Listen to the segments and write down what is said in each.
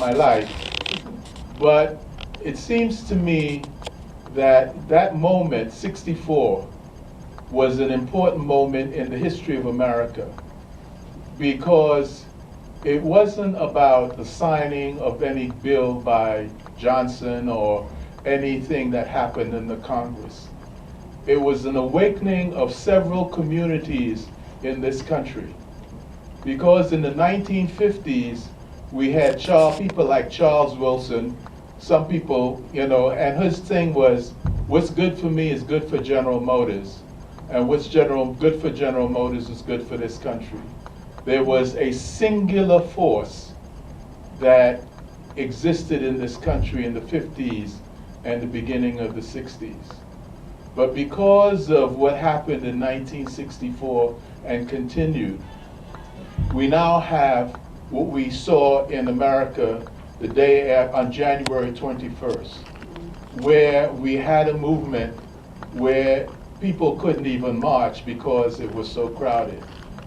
my life. But it seems to me that that moment, 64, was an important moment in the history of America, because it wasn't about the signing of any bill by Johnson or anything that happened in the Congress. It was an awakening of several communities in this country. Because in the 1950s, we had people like Charles Wilson, some people, and his thing was, what's good for me is good for General Motors, and what's good for General Motors is good for this country. There was a singular force that existed in this country in the 50s and the beginning of the 60s. But because of what happened in 1964 and continued, we now have what we saw in America the day on January 21st, where we had a movement where people couldn't even march because it was so crowded.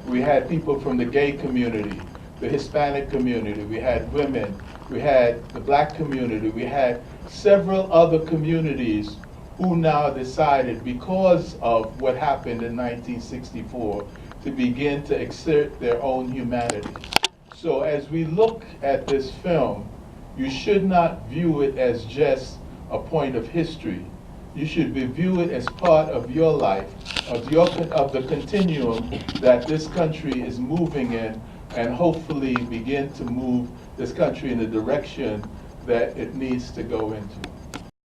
We had people from the gay community, the Hispanic community, we had women, we had the black community, we had several other communities who now decided, because of what happened in 1964, to begin to exert their own humanity. So as we look at this film, you should not view it as just a point of history. You should view it as part of your life, of the continuum that this country is moving in, and hopefully begin to move this country in the direction that it needs to go into.